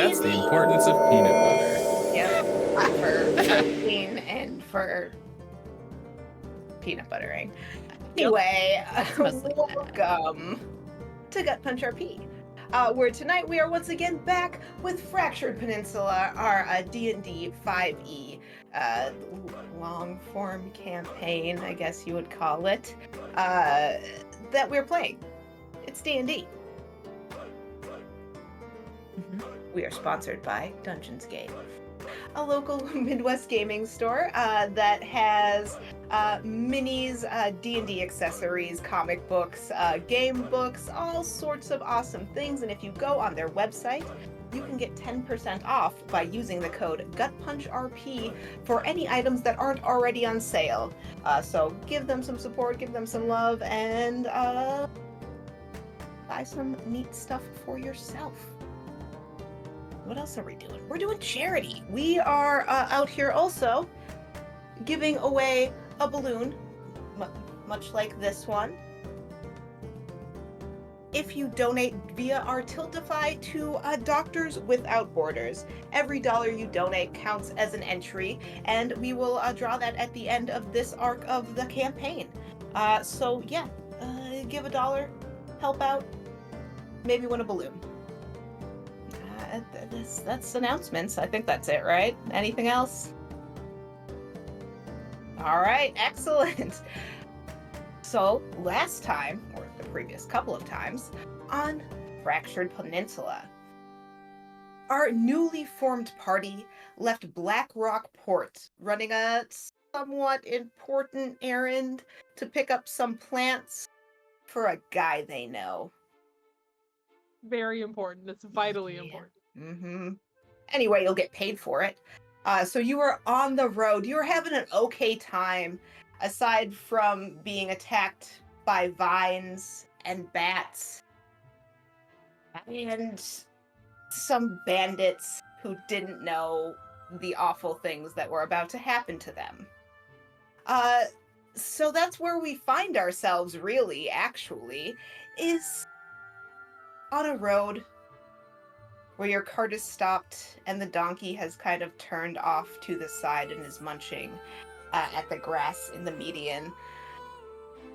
That's the importance of peanut butter. Yep. For protein and for peanut buttering. Anyway, mostly welcome to GutPunchRP, where tonight we are once again back with Fractured Peninsula, our D&D 5e long-form campaign, I guess you would call it, that we're playing. It's D&D. We are sponsored by Dungeons Game, a local Midwest gaming store that has minis, D&D accessories, comic books, game books, all sorts of awesome things. And if you go on their website, you can get 10% off by using the code GutPunchRP for any items that aren't already on sale. So give them some support, give them some love, and buy some neat stuff for yourself. What else are we doing? We're doing charity. We are out here also giving away a balloon, much like this one. If you donate via our Tiltify to Doctors Without Borders, every dollar you donate counts as an entry, and we will draw that at the end of this arc of the campaign. So yeah, give $1, help out, maybe win a balloon. That's announcements. I think that's it, right? Anything else? All right, excellent. So last time, or the previous couple of times, on Fractured Peninsula, our newly formed party left Black Rock Port, running a somewhat important errand to pick up some plants for a guy they know. Very important. It's vitally important. Mm-hmm. Anyway, you'll get paid for it. So you are on the road. You're having an okay time, aside from being attacked by vines and bats and some bandits who didn't know the awful things that were about to happen to them. So that's where we find ourselves, really, actually, is on a road where your cart is stopped and the donkey has kind of turned off to the side and is munching at the grass in the median.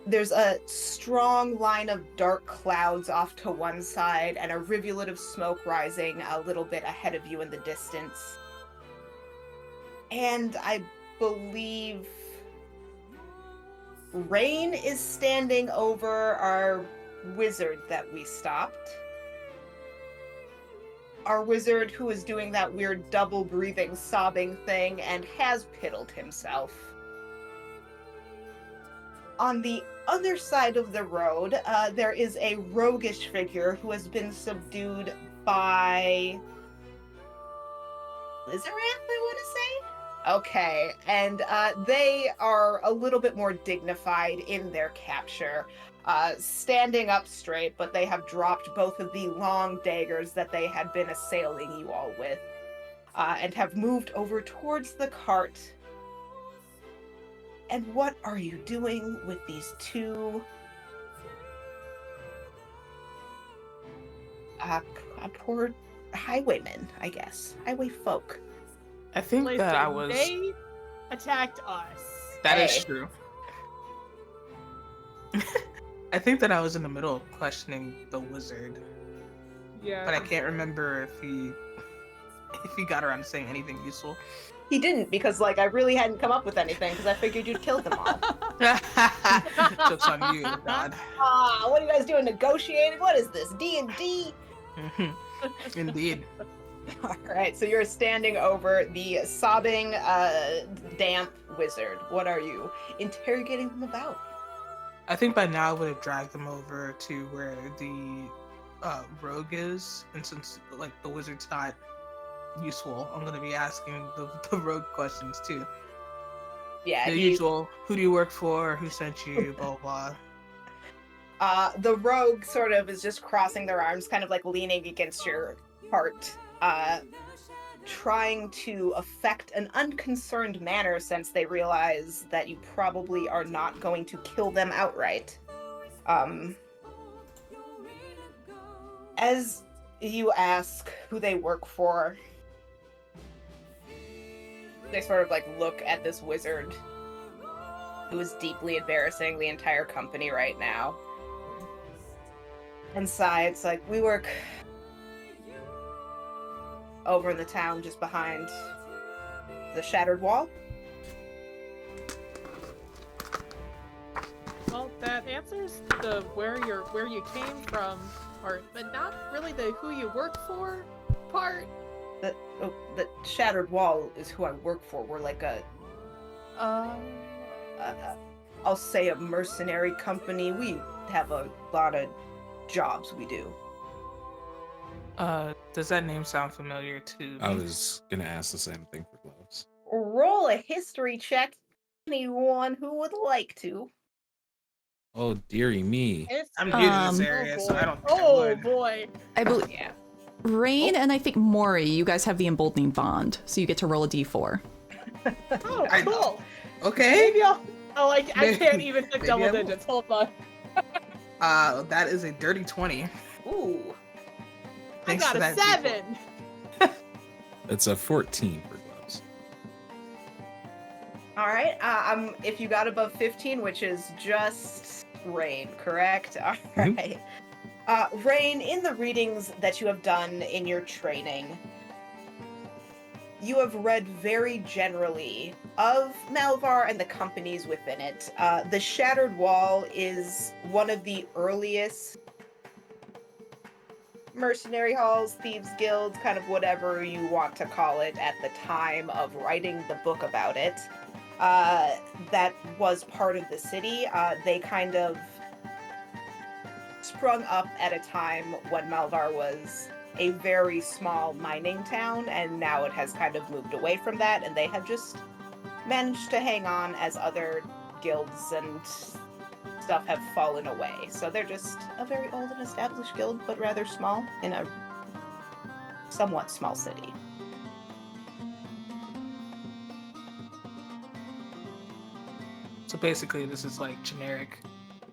There's a strong line of dark clouds off to one side and a rivulet of smoke rising a little bit ahead of you in the distance. And I believe Rain is standing over our wizard that we stopped. Our wizard who is doing that weird double breathing sobbing thing and has piddled himself. On the other side of the road, there is a roguish figure who has been subdued by Lizarath, I want to say? Okay, and they are a little bit more dignified in their capture. Standing up straight, but they have dropped both of the long daggers that they had been assailing you all with, and have moved over towards the cart. And what are you doing with these two poor highwaymen, I guess? Highway folk. I think Listen, that I was... They attacked us. That is Hey. true. I think that I was in the middle of questioning the wizard, Yeah. but I can't remember if he got around to saying anything useful. He didn't, because, I really hadn't come up with anything, because I figured you'd killed them all. Joke's on you, God. What are you guys doing, negotiating? What is this, D&D? Indeed. All right, so you're standing over the sobbing, damp wizard. What are you interrogating them about? I think by now I would have dragged them over to where the rogue is, and since the wizard's not useful, I'm gonna be asking the rogue questions too. Yeah, The usual, who do you work for, who sent you, blah blah. The rogue sort of is just crossing their arms, kind of leaning against your heart, trying to affect an unconcerned manner since they realize that you probably are not going to kill them outright. As you ask who they work for, they sort of like look at this wizard who is deeply embarrassing the entire company right now and sigh. It's like, we work over in the town just behind the shattered wall. Well, that answers the where you came from part, but not really the who you work for part. The shattered wall is who I work for. We're like I'll say a mercenary company. We have a lot of jobs we do. Does that name sound familiar to me? I was gonna ask the same thing for gloves. Roll a history check. Anyone who would like to. Oh dearie me. I'm new to this area, so I don't think I would. Boy. I believe Yeah. Rain and I think Maury, you guys have the emboldening bond, so you get to roll a d4. Oh, I- cool. Okay. Maybe I'll. Oh, I can't even hit Maybe double I will. digits. Hold on. That is a dirty 20. Ooh. I Thanks got for a that, 7. It's a 14 for gloves. All right. If you got above 15, which is just Rain, correct? All Mhm. right. Rain, in the readings that you have done in your training, you have read very generally of Malvar and the companies within it. The Shattered Wall is one of the earliest mercenary halls, thieves guilds, kind of whatever you want to call it at the time of writing the book about it. That was part of the city. They kind of sprung up at a time when Malvar was a very small mining town, and now it has kind of moved away from that, and they have just managed to hang on as other guilds and stuff have fallen away. So they're just a very old and established guild, but rather small in a somewhat small city. So basically, this is like generic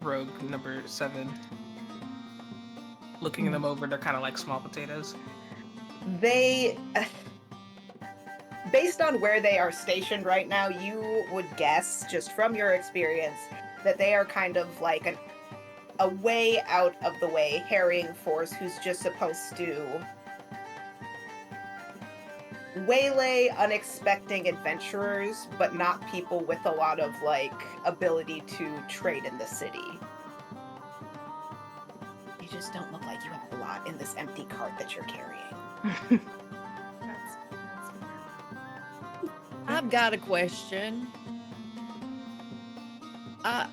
rogue number 7. Looking them over, they're kind of like small potatoes. They, based on where they are stationed right now, you would guess, just from your experience, that they are kind of like a way out of the way harrying force who's just supposed to waylay unexpected adventurers, but not people with a lot of like ability to trade in the city. You just don't look like you have a lot in this empty cart that you're carrying. That's I've got a question. How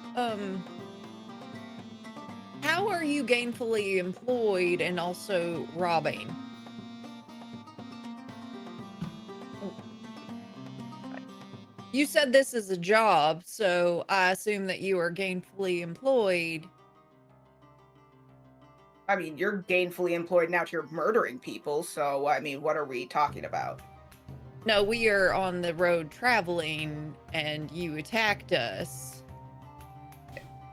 are you gainfully employed and also robbing? You said this is a job, so I assume that you are gainfully employed. I mean, you're gainfully employed now. You're murdering people, so I mean, what are we talking about? No, we are on the road traveling and you attacked us.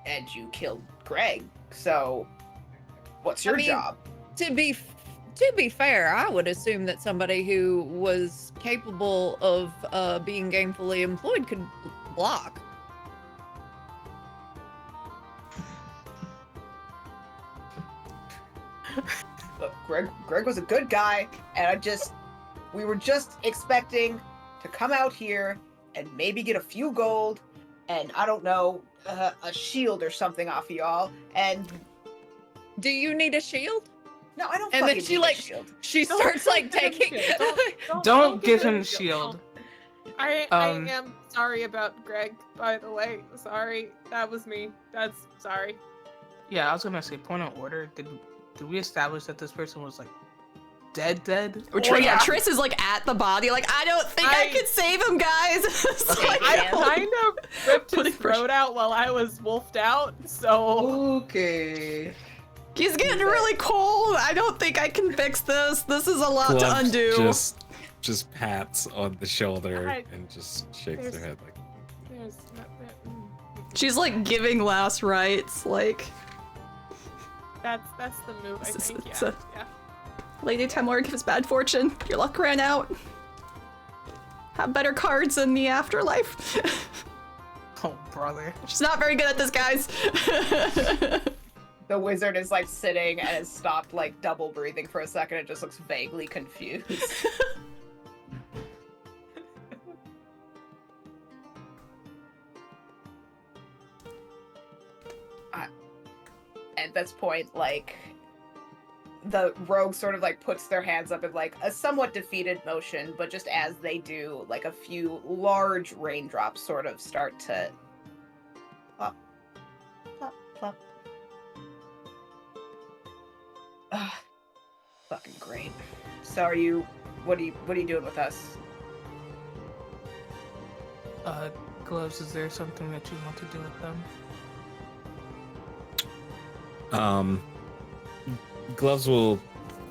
And you killed Greg, so what's your I mean, job? To be fair, I would assume that somebody who was capable of being gainfully employed could block. Look, Greg was a good guy, and we were just expecting to come out here and maybe get a few gold, and I don't know, a shield or something off of y'all, and Do you need a shield? no, I don't And then fucking she, need like, a shield. She Don't starts like give him taking. shield. Don't give him him shield. I Um, am sorry about Greg, by the way. Sorry. That was me. That's sorry. Yeah, I was gonna say, point of order. Did we establish that this person was like dead? Or yeah, Triss is like at the body, like, I don't think I can save him, guys. It's Okay. like, I Yeah. kind of ripped Putting his throat out while I was wolfed out, so Okay. he's getting really cold. I don't think I can fix this. This is a lot to Glove undo. just pats on the shoulder I- and just shakes there's- her head like, there's She's like giving last rites, like, that's the move, I It's- think. it's Yeah. a- Yeah. Lady Temor gives bad fortune. Your luck ran out. Have better cards in the afterlife. Oh, brother. She's not very good at this, guys. The wizard is like sitting and has stopped like double breathing for a second and just looks vaguely confused. At this point, like, the rogue sort of like puts their hands up in like a somewhat defeated motion, but just as they do, like a few large raindrops sort of start to plop, plop, plop. Ugh, fucking great. So what are you doing with us? Gloves, is there something that you want to do with them? Gloves will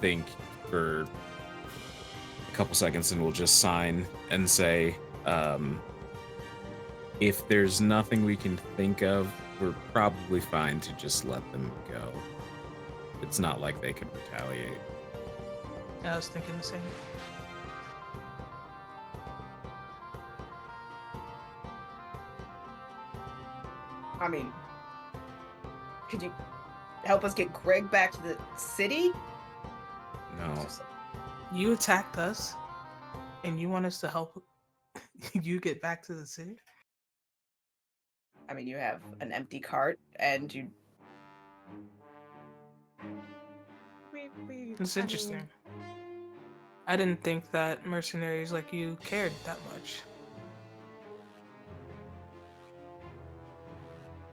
think for a couple seconds and will just sign and say, if there's nothing we can think of, we're probably fine to just let them go. It's not like they could retaliate. I was thinking the same. I mean, could you help us get Greg back to the city? No. You attacked us, and you want us to help you get back to the city? I mean, you have an empty cart, and you... It's interesting. I didn't think that mercenaries like you cared that much.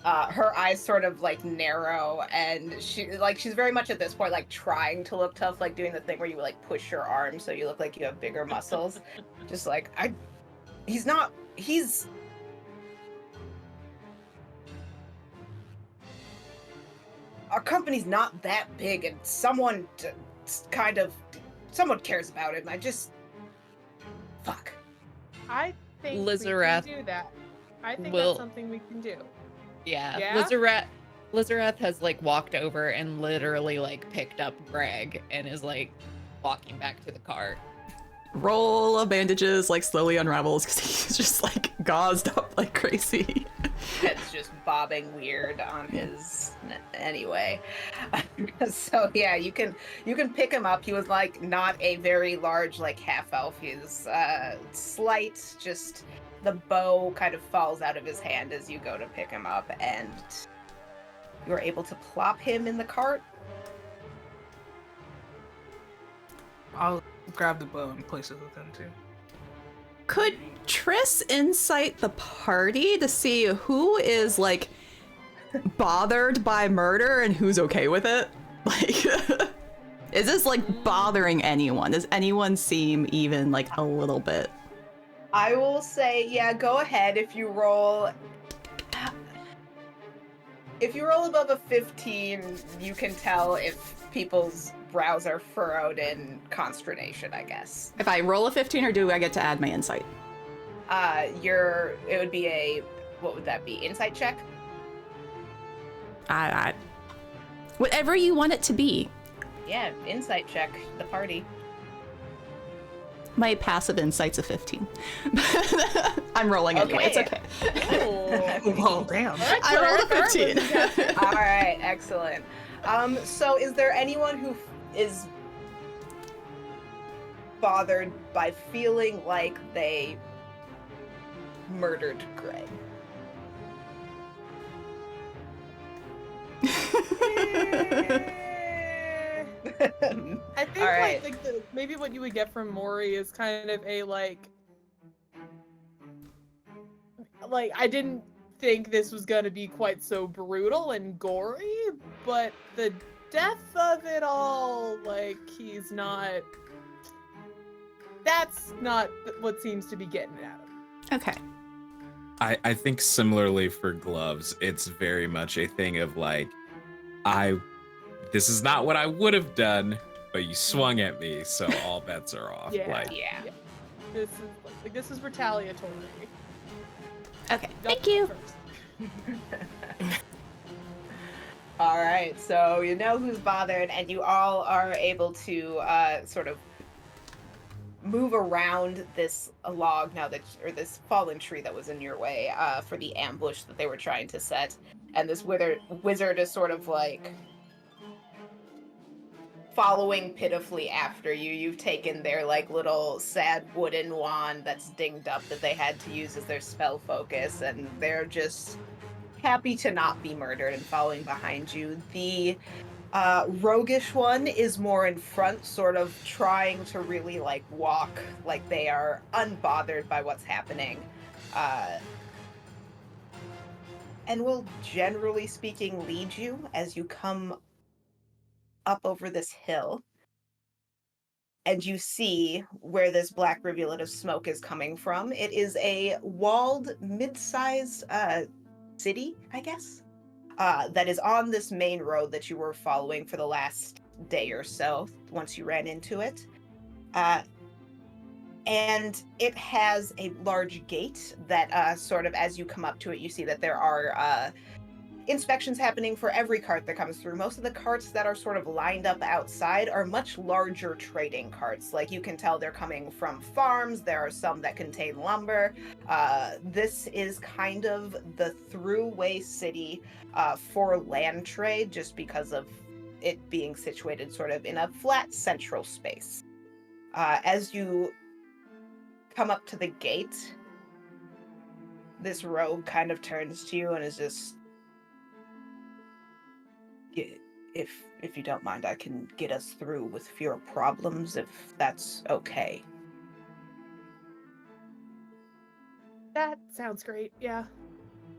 Her eyes sort of like narrow, and she's very much at this point like trying to look tough, like doing the thing where you like push your arm so you look like you have bigger muscles. Just like he's our company's not that big, and someone cares about him. Fuck. I think Lizarath we can do that. I think will- that's something we can do. Yeah, Yeah? Lizarath has like walked over and literally like picked up Greg and is like walking back to the cart. Roll of bandages like slowly unravels because he's just like gauzed up like crazy. Head's just bobbing weird on his anyway. So yeah, you can pick him up. He was like not a very large like half elf. He's slight, just the bow kind of falls out of his hand as you go to pick him up, and you're able to plop him in the cart. I'll grab the bow and place it with him too. Could Triss insight the party to see who is like bothered by murder and who's okay with it? Like, is this like bothering anyone? Does anyone seem even like a little bit? I will say, yeah, go ahead. If you roll above a 15, you can tell if people's brows are furrowed in consternation, I guess. If I roll a 15, or do I get to add my insight? It would be what would that be? Insight check? I whatever you want it to be. Yeah, insight check the party. My passive insight's a 15. I'm rolling anyway. It's okay. Well, damn. I rolled a 15. All right, excellent. So is there anyone who is bothered by feeling like they murdered Greg? I think All right. maybe what you would get from Maury is kind of a like I didn't think this was gonna be quite so brutal and gory, but the death of it all, like, he's not. That's not what seems to be getting at him. Okay. I think similarly for Gloves, it's very much a thing of like, this is not what I would have done, but you swung at me, so all bets are off. Yeah. Like, Yeah. This is retaliatory. Okay. Thank you. First. All right, so you know who's bothered, and you all are able to sort of move around this log now that, or this fallen tree that was in your way for the ambush that they were trying to set. And this wizard is sort of like following pitifully after you. You've taken their like little sad wooden wand that's dinged up that they had to use as their spell focus, and they're just happy to not be murdered and following behind you. The roguish one is more in front, sort of trying to really like walk like they are unbothered by what's happening. And will, generally speaking, lead you as you come up over this hill. And you see where this black rivulet of smoke is coming from. It is a walled, mid-sized city, I guess, that is on this main road that you were following for the last day or so, once you ran into it. And it has a large gate that sort of, as you come up to it, you see that there are inspections happening for every cart that comes through. Most of the carts that are sort of lined up outside are much larger trading carts. Like, you can tell they're coming from farms. There are some that contain lumber. This is kind of the throughway city for land trade, just because of it being situated sort of in a flat central space. As you come up to the gate, this rogue kind of turns to you and is just, if you don't mind, I can get us through with fewer problems, if that's okay. That sounds great, yeah.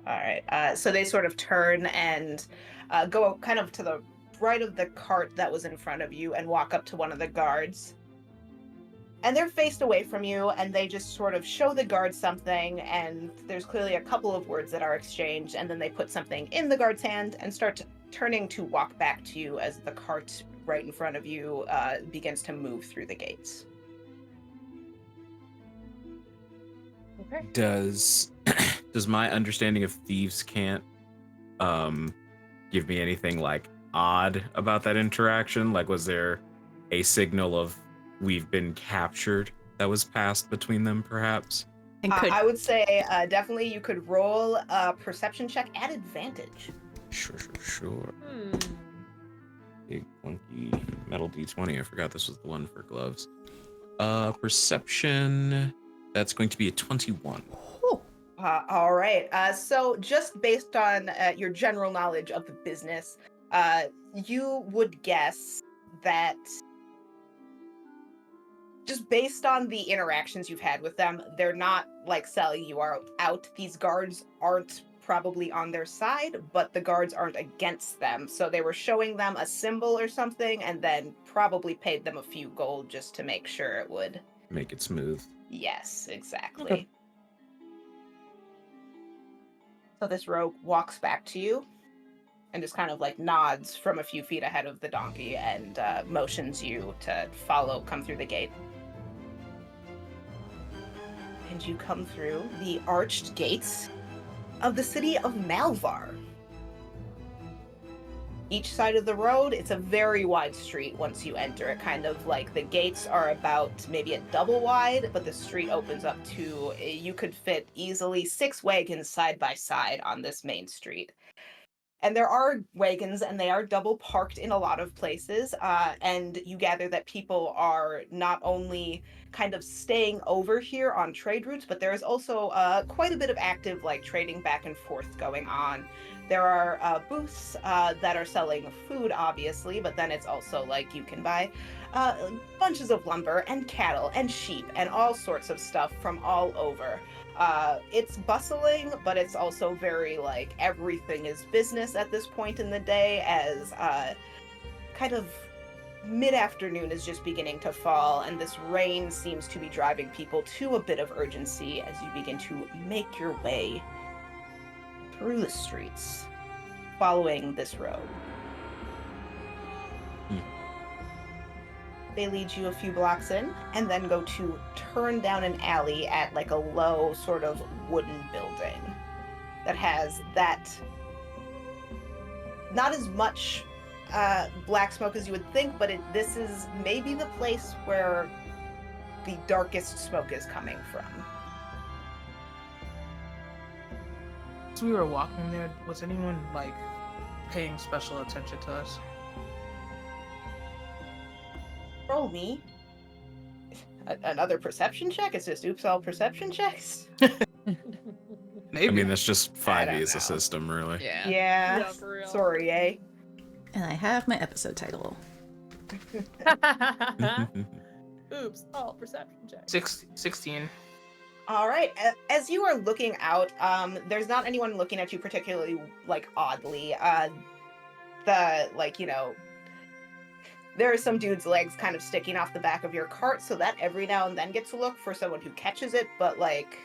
All right, so they sort of turn and go kind of to the right of the cart that was in front of you and walk up to one of the guards. And they're faced away from you, and they just sort of show the guard something, and there's clearly a couple of words that are exchanged, and then they put something in the guard's hand and start turning to walk back to you as the cart right in front of you begins to move through the gates. Okay. Does my understanding of thieves can't give me anything like odd about that interaction? Like, was there a signal of we've been captured that was passed between them, perhaps? And I would say definitely you could roll a perception check at advantage. Sure. Big clunky metal D20. I forgot this was the one for gloves. Perception. That's going to be a 21. All right. So just based on your general knowledge of the business, you would guess that just based on the interactions you've had with them, they're not like selling you out. These guards aren't probably on their side, but the guards aren't against them. So they were showing them a symbol or something and then probably paid them a few gold just to make sure it would make it smooth. Yes, exactly. Okay. So this rogue walks back to you and just kind of like nods from a few feet ahead of the donkey and motions you to come through the gate. And you come through the arched gates of the city of Malvar. Each side of the road, it's a very wide street once you enter it. Kind of like the gates are about maybe a double wide, but the street opens up to, you could fit easily 6 wagons side by side on this main street. And there are wagons, and they are double parked in a lot of places. And you gather that people are not only kind of staying over here on trade routes, but there is also quite a bit of active like trading back and forth going on. There are booths that are selling food, obviously, but then it's also like you can buy bunches of lumber and cattle and sheep and all sorts of stuff from all over. It's bustling, but it's also very like everything is business at this point in the day, as kind of mid-afternoon is just beginning to fall, and this rain seems to be driving people to a bit of urgency as you begin to make your way through the streets following this road. They lead you a few blocks in and then go to turn down an alley at like a low sort of wooden building that has that not as much black smoke as you would think, but this is maybe the place where the darkest smoke is coming from. As we were walking there, was anyone like paying special attention to us? Roll me another perception check. It's just oops all perception checks. Maybe. I mean, that's just I don't 5e as know. a system, really. Yeah. Yeah. for real. Sorry, eh? And I have my episode title. Oops, all perception check. 16. All right. As you are looking out, there's not anyone looking at you particularly like oddly. There are some dude's legs kind of sticking off the back of your cart, so that every now and then gets a look for someone who catches it. But like,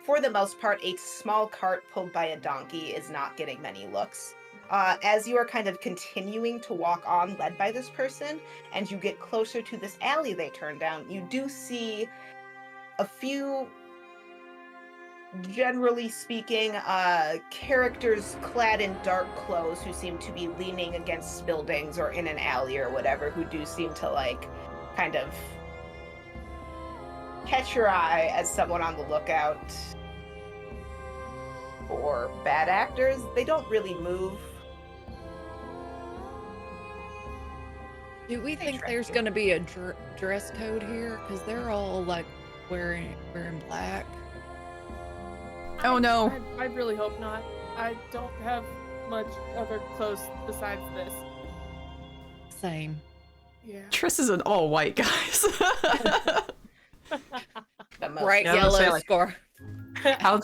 for the most part, a small cart pulled by a donkey is not getting many looks. As you are kind of continuing to walk on, led by this person, and you get closer to this alley they turn down, you do see a few, generally speaking, characters clad in dark clothes who seem to be leaning against buildings or in an alley or whatever, who do seem to, like, kind of catch your eye as someone on the lookout for bad actors. They don't really move. Do we They think track there's you. going to be a dress code here? Because they're all like wearing black. Oh no. I really hope not. I don't have much other clothes besides this. Same. Yeah. Triss is an all white, guys. The most Bright Yeah, I was yellow gonna say, like- score. How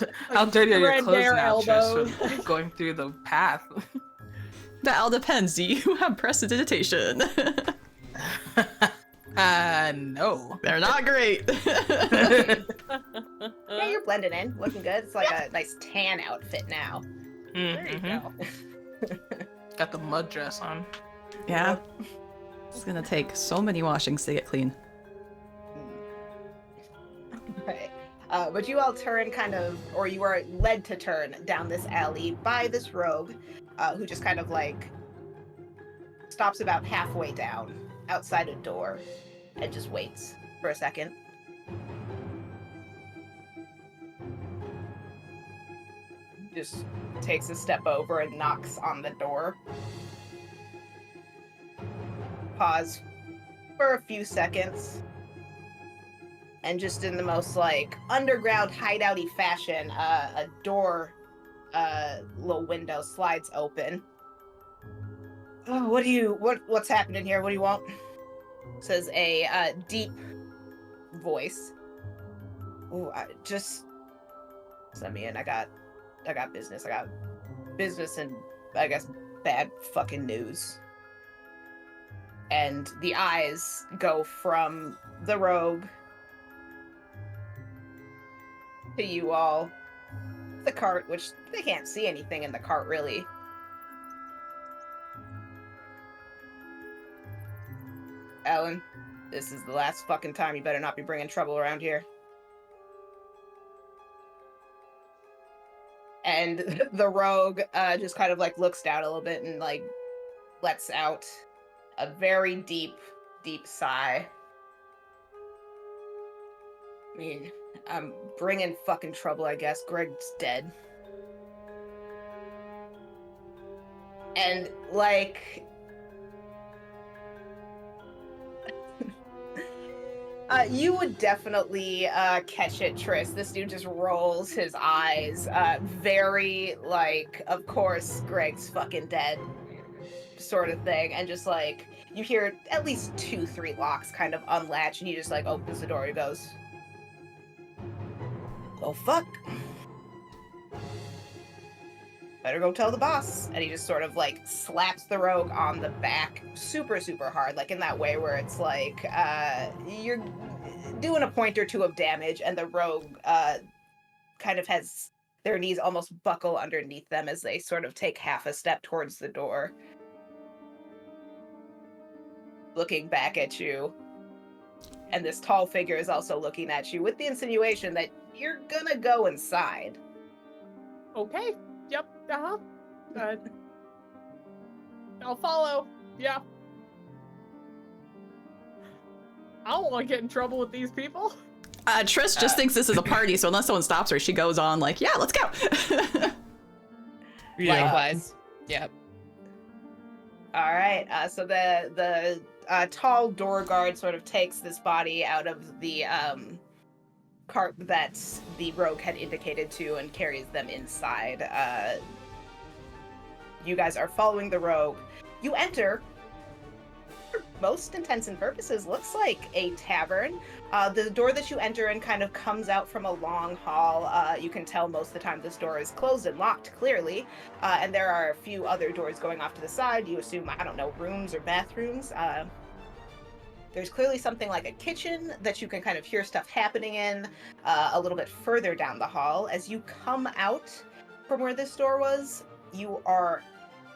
dirty are your red clothes bare now, Trish, elbows. from going through the path? That all depends. Do you have prestidigitation? No. They're not great. Yeah, you're blending in, looking good. It's like a nice tan outfit now. There you go. Got the mud dress on. Yeah. It's gonna take so many washings to get clean. Right. But you all turn kind of, or you are led to turn down this alley by this rogue, who just kind of like stops about halfway down outside a door and just waits for a second. Just takes a step over and knocks on the door. Pause for a few seconds. And just in the most like underground hideouty fashion, a door, little window slides open. Oh, what's happening here? What do you want? Says a deep voice. Oh, just let me in. I got business. I got business and I guess bad fucking news. And the eyes go from the rogue to you all. The cart, which they can't see anything in the cart really. Ellen, this is the last fucking time. You better not be bringing trouble around here. And the rogue just kind of like looks down a little bit and like lets out a very deep, deep sigh. I mean, I'm bringing fucking trouble, I guess. Greg's dead. And, like... you would definitely catch it, Triss. This dude just rolls his eyes. Very, like, of course, Greg's fucking dead sort of thing. And just, like, you hear at least 2-3 locks kind of unlatch, and he just, like, opens the door. He goes... Oh, fuck. Better go tell the boss. And he just sort of, like, slaps the rogue on the back super, super hard. Like, in that way where it's, like, you're doing a point or two of damage, and the rogue kind of has their knees almost buckle underneath them as they sort of take half a step towards the door. Looking back at you. And this tall figure is also looking at you with the insinuation that you're gonna go inside. Okay. Yep. I'll follow. Yeah. I don't want to get in trouble with these people. Triss just thinks this is a party, so unless someone stops her, she goes on like, yeah, let's go. Likewise. Yep. All right. So the tall door guard sort of takes this body out of the cart that the rogue had indicated to and carries them inside. You guys are following the rogue. You enter. For most intents and purposes, looks like a tavern. The door that you enter in kind of comes out from a long hall. You can tell most of the time this door is closed and locked, clearly. And there are a few other doors going off to the side. You assume, I don't know, rooms or bathrooms. There's clearly something like a kitchen that you can kind of hear stuff happening in a little bit further down the hall. As you come out from where this door was, you are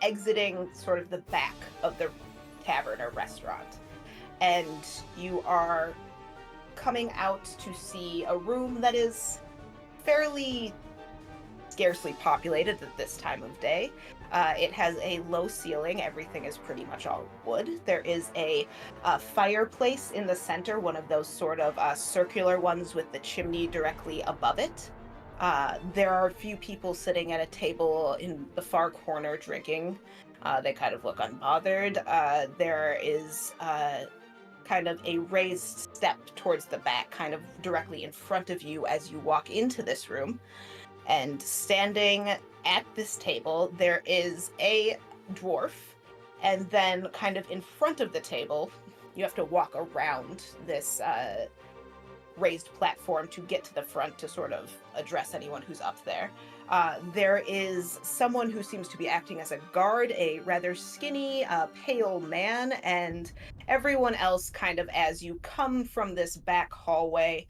exiting sort of the back of the tavern or restaurant. And you are coming out to see a room that is fairly scarcely populated at this time of day. It has a low ceiling. Everything is pretty much all wood. There is a fireplace in the center, one of those sort of circular ones with the chimney directly above it. There are a few people sitting at a table in the far corner drinking. They kind of look unbothered. There is kind of a raised step towards the back, kind of directly in front of you as you walk into this room. And standing at this table, there is a dwarf. And then kind of in front of the table, you have to walk around this raised platform to get to the front to sort of address anyone who's up there. There is someone who seems to be acting as a guard, a rather skinny, pale man, and everyone else kind of as you come from this back hallway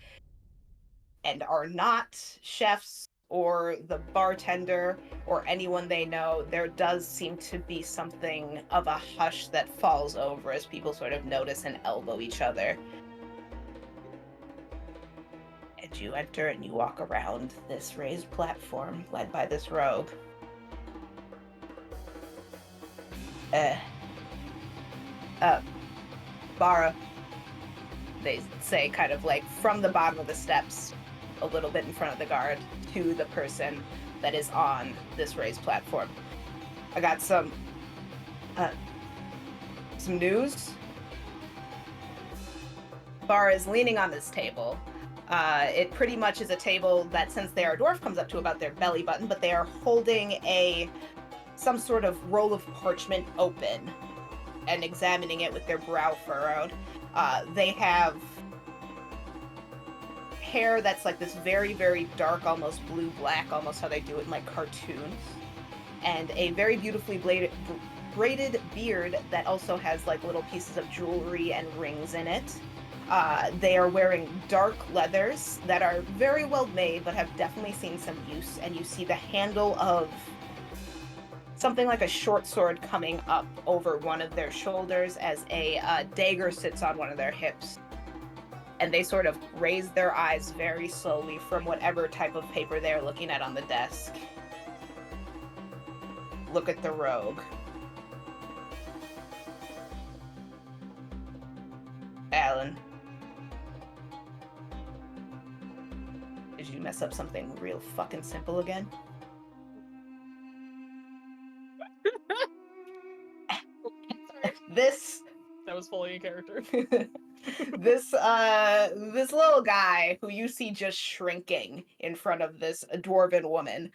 and are not chefs or the bartender or anyone they know. There does seem to be something of a hush that falls over as people sort of notice and elbow each other. And you enter and you walk around this raised platform led by this rogue. Bara, they say, kind of like from the bottom of the steps, a little bit in front of the guard, to the person that is on this raised platform. I got some news. Bara is leaning on this table. It pretty much is a table that, since they are dwarf, comes up to about their belly button, but they are holding some sort of roll of parchment open and examining it with their brow furrowed. They have hair that's like this very, very dark, almost blue-black, almost how they do it in like cartoons, and a very beautifully braided beard that also has like little pieces of jewelry and rings in it. They are wearing dark leathers that are very well made, but have definitely seen some use, and you see the handle of something like a short sword coming up over one of their shoulders as a dagger sits on one of their hips. And they sort of raise their eyes very slowly from whatever type of paper they're looking at on the desk. Look at the rogue. Alan. Did you mess up something real fucking simple again? This That was fully in character. this little guy who you see just shrinking in front of this dwarven woman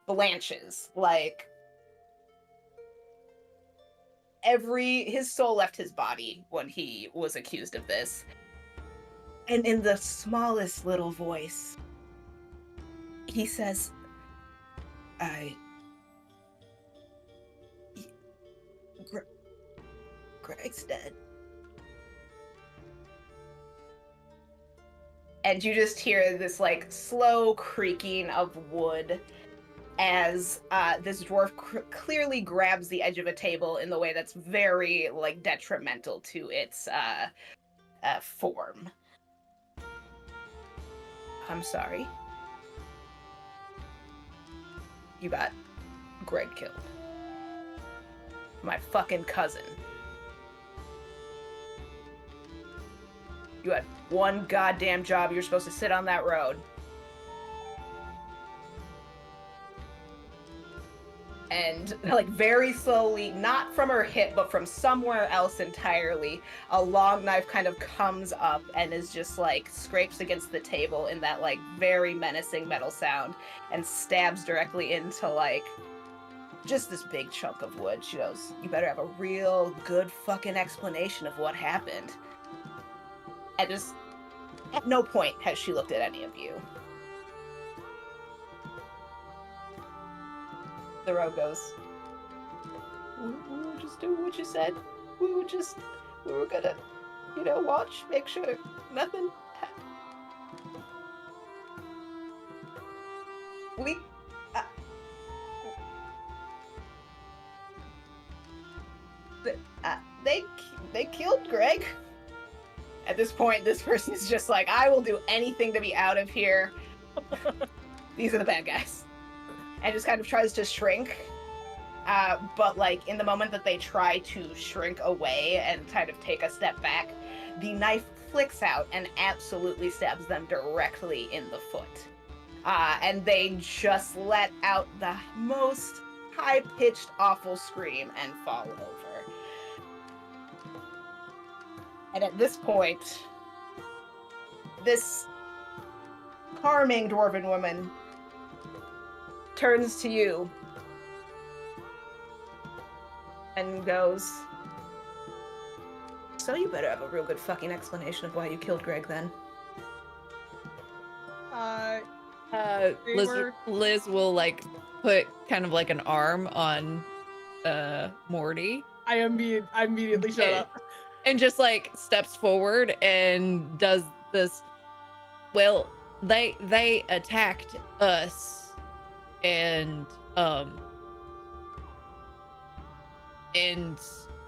blanches. Like, his soul left his body when he was accused of this. And in the smallest little voice, he says, Greg's dead. And you just hear this like slow creaking of wood as this dwarf clearly grabs the edge of a table in the way that's very like detrimental to its form. I'm sorry. You got Greg killed. my fucking cousin. You had one goddamn job. You're supposed to sit on that road. And, like, very slowly, not from her hip, but from somewhere else entirely, a long knife kind of comes up and is just, like, scrapes against the table in that, like, very menacing metal sound and stabs directly into, like, just this big chunk of wood. She goes, you better have a real good fucking explanation of what happened. And just, at no point has she looked at any of you. The rogue goes, we would just do what you said. We were gonna, watch, make sure nothing happened. They killed Greg. At this point, this person is just like, I will do anything to be out of here. These are the bad guys. And just kind of tries to shrink. But, like, in the moment that they try to shrink away and kind of take a step back, the knife flicks out and absolutely stabs them directly in the foot. And they just let out the most high-pitched, awful scream and fall over. And at this point, this harming dwarven woman turns to you and goes, so you better have a real good fucking explanation of why you killed Greg then. Liz will, like, put kind of like an arm on Morty. I immediately shut up. And just, like, steps forward and does this. Well, they attacked us, and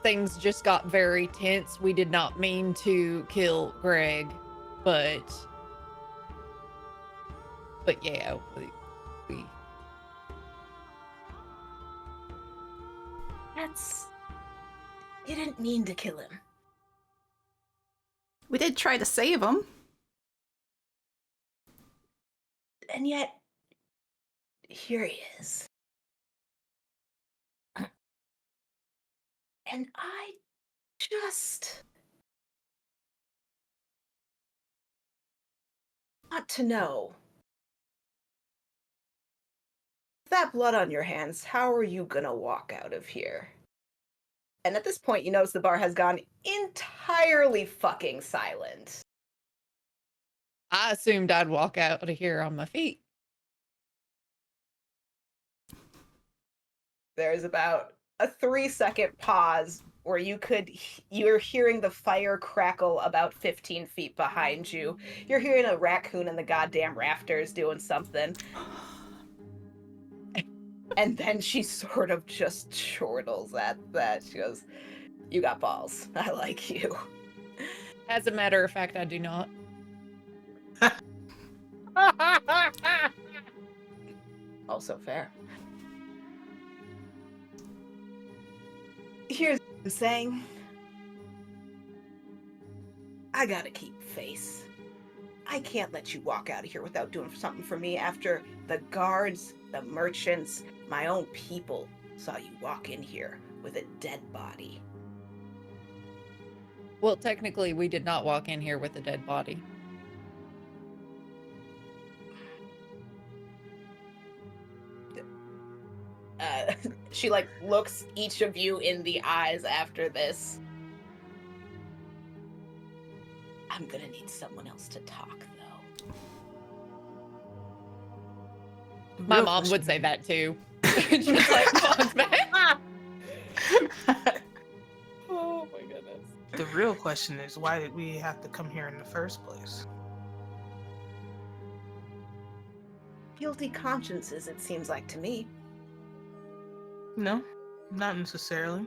things just got very tense. We did not mean to kill Greg, but yeah, we. You didn't mean to kill him. We did try to save him. And yet, here he is. And I just want to know, with that blood on your hands, how are you gonna walk out of here? And at this point, you notice the bar has gone entirely fucking silent. I assumed I'd walk out of here on my feet. There's about a 3-second pause where you're hearing the fire crackle about 15 feet behind you. You're hearing a raccoon in the goddamn rafters doing something. And then she sort of just chortles at that. She goes, you got balls. I like you. As a matter of fact, I do not. Also fair. Here's what I'm saying. I gotta keep face. I can't let you walk out of here without doing something for me after the guards, the merchants, my own people saw you walk in here with a dead body. Well, technically, we did not walk in here with a dead body. She, like, looks each of you in the eyes after this. I'm gonna need someone else to talk, though. My mom would say that too. Just like pawns back. Oh my goodness. The real question is, why did we have to come here in the first place? Guilty consciences, it seems like to me. No, not necessarily.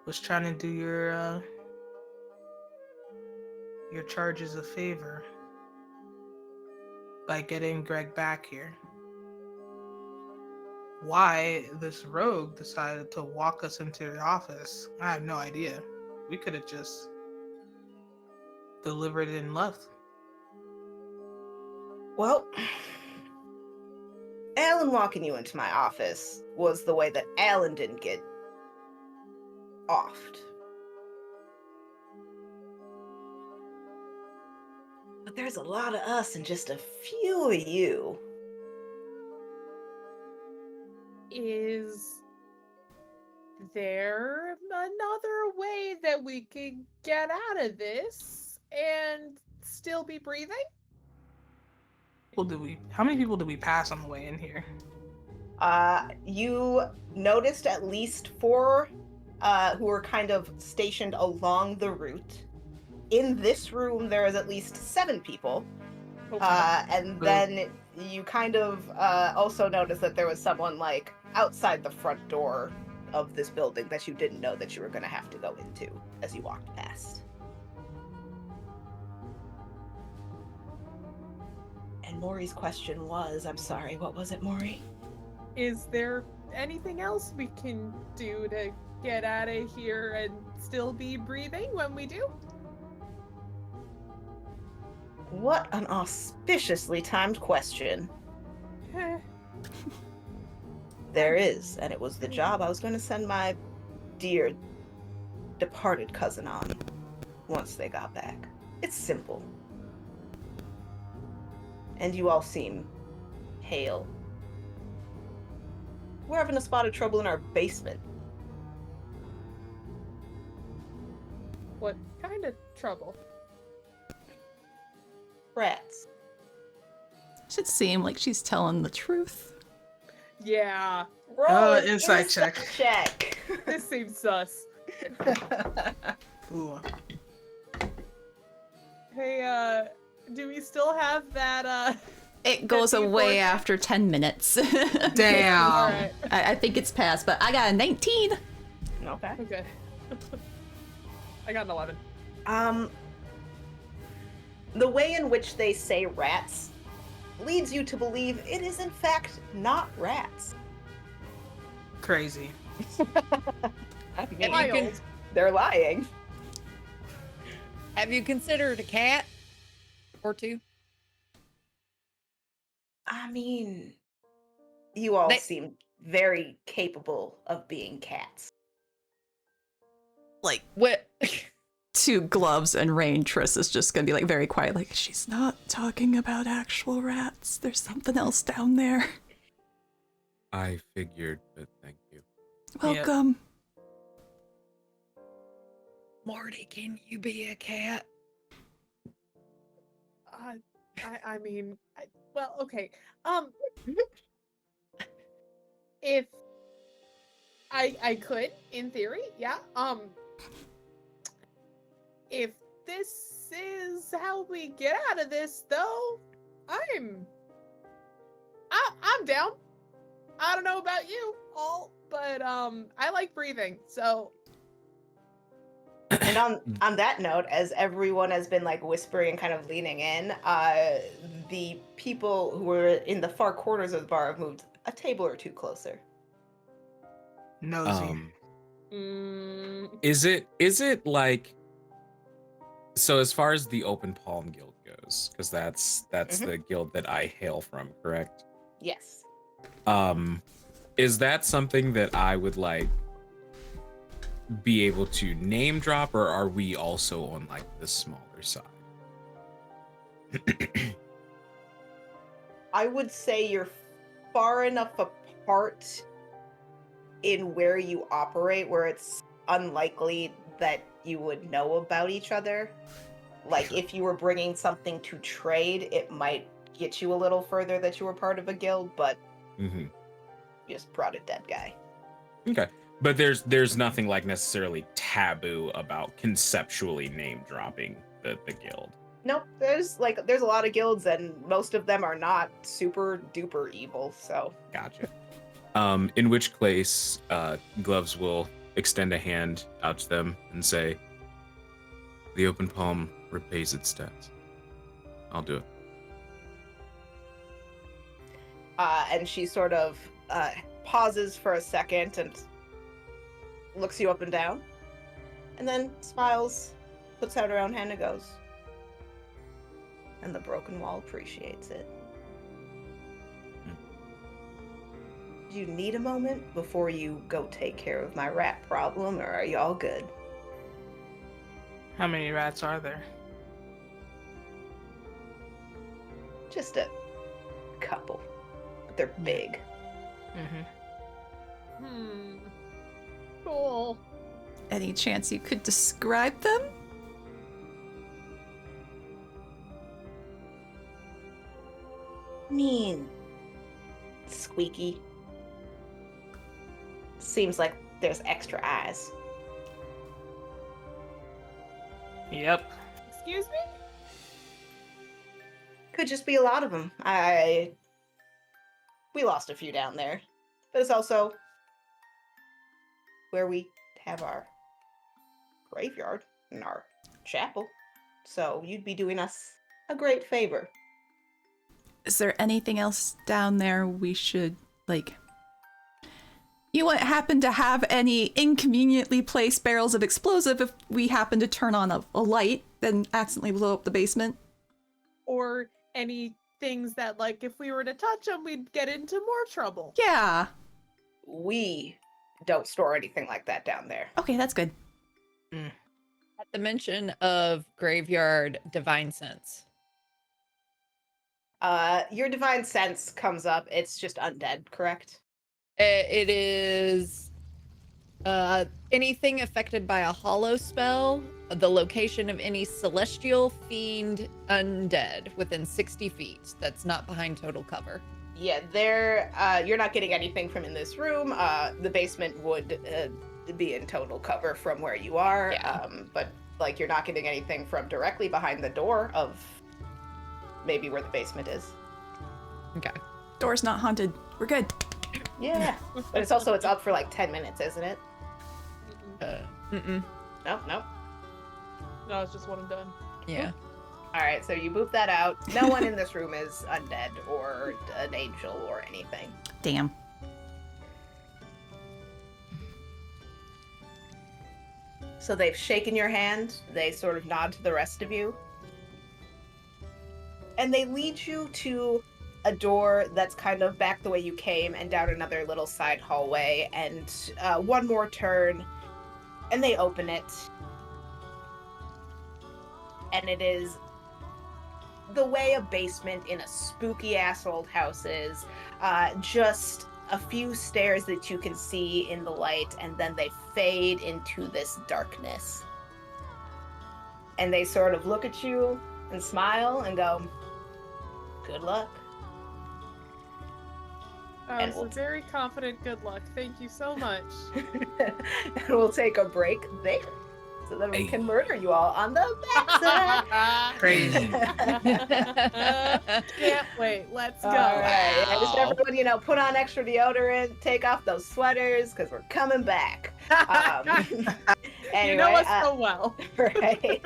Was trying to do your charges a favor by getting Greg back here. why this rogue decided to walk us into the office. I have no idea. We could have just delivered it and left. Well, Alan walking you into my office was the way that Alan didn't get offed. But there's a lot of us and just a few of you. Is there another way that we could get out of this and still be breathing? How many people did we pass on the way in here? You noticed at least 4 who were kind of stationed along the route. In this room, there is at least 7 people. And then you kind of also noticed that there was someone like outside the front door of this building that you didn't know that you were going to have to go into as you walked past. And Maury's question was, I'm sorry, what was it, Maury? Is there anything else we can do to get out of here and still be breathing when we do? What an auspiciously timed question. There is, and it was the job I was going to send my dear departed cousin on once they got back. It's simple. And you all seem hale. We're having a spot of trouble in our basement. What kind of trouble? Rats. Should seem like she's telling the truth. Yeah, Roll an insight check. check. this seems sus. Ooh. Hey, do we still have that, It goes 54? away after 10 minutes. Damn. Alright, I think it's passed, but I got a 19. Okay. okay. I got an 11. The way in which they say rats leads you to believe it is in fact not rats. Crazy. Have you, Wild. They're lying. have you considered a cat or 2? I mean, you all They- seem very capable of being cats. Like, What? to Gloves and Rain, Triss is just gonna be like very quiet, like, she's not talking about actual rats. There's something else down there. I figured, but thank you. Welcome. Marty, can you be a cat? I mean, well, okay. If I could, in theory, yeah. If this is how we get out of this, though, I'm down. I don't know about you all, but I like breathing, so. And on that note, as everyone has been like whispering and kind of leaning in, the people who were in the far corners of the bar have moved a table or 2 closer. Nosy. Is it like, so as far as the Open Palm Guild goes, because that's the guild that I hail from, correct? Yes. Is that something that I would like be able to name drop, or are we also on like the smaller side? I would say you're far enough apart in where you operate where it's unlikely that you would know about each other. Like, Sure. if you were bringing something to trade, it might get you a little further that you were part of a guild, but Mm-hmm. you just brought a dead guy. Okay, but there's nothing like necessarily taboo about conceptually name dropping the guild. Nope, there's a lot of guilds and most of them are not super duper evil, so. Gotcha. In which case, Gloves will extend a hand out to them and say, "The Open Palm repays its debts. I'll do it." And she sort of pauses for a second and looks you up and down, and then smiles, puts out her own hand and goes. And the broken wall appreciates it. Do you need a moment before you go take care of my rat problem, or are you all good? How many rats are there? Just a couple. But they're big. Mm-hmm. Cool. Any chance you could describe them? Mean. Squeaky. Seems like there's extra eyes. Yep. Excuse me? Could just be a lot of them. We lost a few down there. But it's also where we have our graveyard and our chapel. So you'd be doing us a great favor. Is there anything else down there we should, like... You wouldn't happen to have any inconveniently placed barrels of explosive if we happen to turn on a light and accidentally blow up the basement? Or any things that, like, if we were to touch them, we'd get into more trouble. Yeah. We don't store anything like that down there. Okay, that's good. At the mention of graveyard divine sense. Your divine sense comes up. It's just undead, correct? It is anything affected by a hollow spell, the location of any celestial fiend undead within 60 feet that's not behind total cover. Yeah, you're not getting anything from in this room. The basement would be in total cover from where you are. Yeah. But like you're not getting anything from directly behind the door of maybe where the basement is. Okay. Door's not haunted. We're good. Yeah. But it's up for like 10 minutes, isn't it? Mm-mm. Nope. No, it's just one and done. Yeah. Alright, so you boop that out. No one in this room is undead or an angel or anything. Damn. So they've shaken your hand. They sort of nod to the rest of you. And they lead you to a door that's kind of back the way you came and down another little side hallway and one more turn. And they open it. And it is the way a basement in a spooky ass old house is. Just a few stairs that you can see in the light, and then they fade into this darkness. And they sort of look at you and smile and go, "Good luck." And It's a very confident good luck. Thank you so much. And we'll take a break there so that we can murder you all on the backside. Crazy. Can't wait. Let's go. All right. And just everyone, put on extra deodorant, take off those sweaters, because we're coming back. Anyway, you know us so well. Right.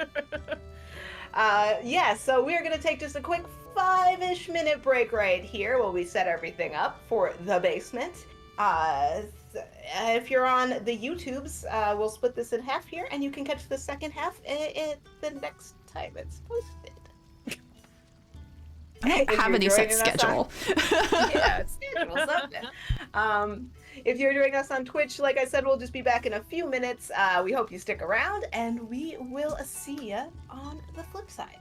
So we're going to take just a quick 5-ish minute break right here while we set everything up for the basement. If you're on the YouTubes, we'll split this in half here, and you can catch the second half the next time it's posted. I don't have any set schedule. Schedule something. If you're joining us on Twitch, like I said, we'll just be back in a few minutes. We hope you stick around, and we will see you on the flip side.